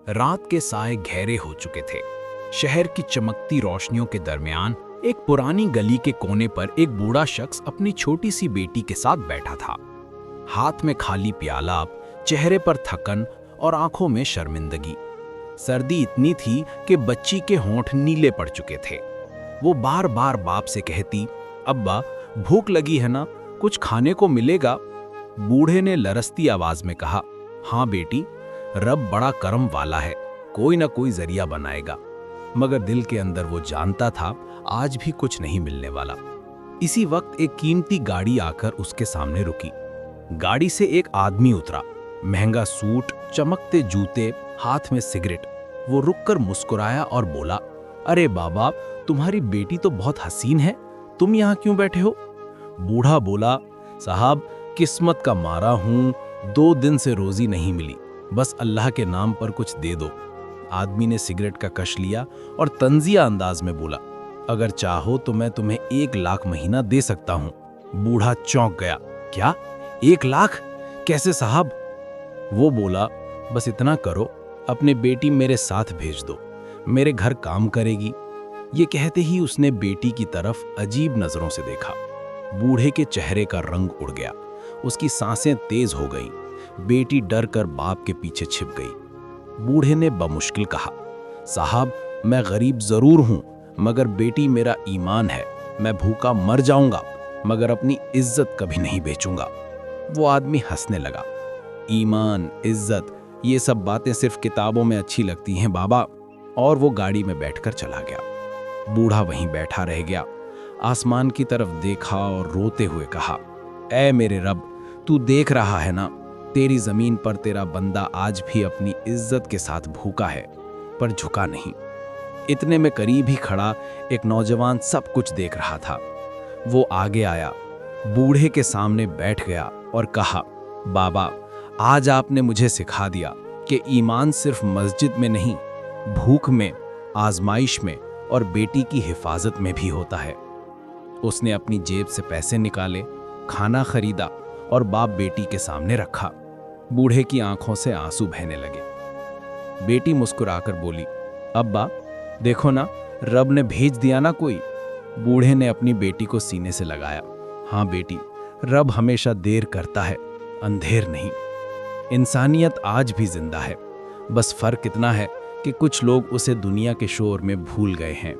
रात के साए गहरे हो चुके थे। शहर की चमकती रोशनियों के दरमियान एक पुरानी गली के कोने पर एक बूढ़ा शख्स अपनी छोटी सी बेटी के साथ बैठा था। हाथ में खाली प्याला, चेहरे पर थकन और आंखों में शर्मिंदगी। सर्दी इतनी थी कि बच्ची के होंठ नीले पड़ चुके थे। वो बार बार बाप से कहती, अब्बा भूख लगी है ना, कुछ खाने को मिलेगा? बूढ़े ने लरसती आवाज में कहा, हाँ बेटी, रब बड़ा करम वाला है, कोई ना कोई जरिया बनाएगा। मगर दिल के अंदर वो जानता था आज भी कुछ नहीं मिलने वाला। इसी वक्त एक कीमती गाड़ी आकर उसके सामने रुकी। गाड़ी से एक आदमी उतरा, महंगा सूट, चमकते जूते, हाथ में सिगरेट। वो रुककर मुस्कुराया और बोला, अरे बाबा, तुम्हारी बेटी तो बहुत हसीन है, तुम यहाँ क्यों बैठे हो? बूढ़ा बोला, साहब किस्मत का मारा हूं, 2 दिन से रोजी नहीं मिली, बस अल्लाह के नाम पर कुछ दे दो। आदमी ने सिगरेट का कश लिया और तंजिया अंदाज में बोला, अगर चाहो तो मैं तुम्हें 1 लाख महीना दे सकता हूं। बूढ़ा चौंक गया, क्या 1 लाख? कैसे साहब? वो बोला, बस इतना करो, अपने बेटी मेरे साथ भेज दो, मेरे घर काम करेगी। ये कहते ही उसने बेटी की तरफ अजीब नजरों से देखा। बूढ़े के चेहरे का रंग उड़ गया, उसकी सांसें तेज हो गईं। बेटी डर कर बाप के पीछे छिप गई। बूढ़े ने बमुश्किल कहा, साहब मैं गरीब जरूर हूं, मगर बेटी मेरा ईमान है, मैं भूखा मर जाऊंगा मगर अपनी इज्जत कभी नहीं बेचूंगा। वो आदमी हंसने लगा, ईमान, इज्जत, ये सब बातें सिर्फ किताबों में अच्छी लगती हैं बाबा। और वो गाड़ी में बैठकर चला गया। बूढ़ा वहीं बैठा रह गया, आसमान की तरफ देखा और रोते हुए कहा, ऐ मेरे रब, तू देख रहा है ना, तेरी जमीन पर तेरा बंदा आज भी अपनी इज्जत के साथ भूखा है, पर झुका नहीं। इतने में करीब ही खड़ा एक नौजवान सब कुछ देख रहा था। वो आगे आया, बूढ़े के सामने बैठ गया और कहा, बाबा, आज आपने मुझे सिखा दिया कि ईमान सिर्फ मस्जिद में नहीं, भूख में, आजमाइश में और बेटी की हिफाजत में भी होता है। उसने अपनी जेब से पैसे निकाले, खाना खरीदा और बाप बेटी के सामने रखा। बूढ़े की आंखों से आंसू बहने लगे। बेटी मुस्कुराकर बोली, अब्बा देखो ना, रब ने भेज दिया ना कोई। बूढ़े ने अपनी बेटी को सीने से लगाया, हाँ बेटी, रब हमेशा देर करता है, अंधेर नहीं। इंसानियत आज भी जिंदा है, बस फर्क इतना है कि कुछ लोग उसे दुनिया के शोर में भूल गए हैं।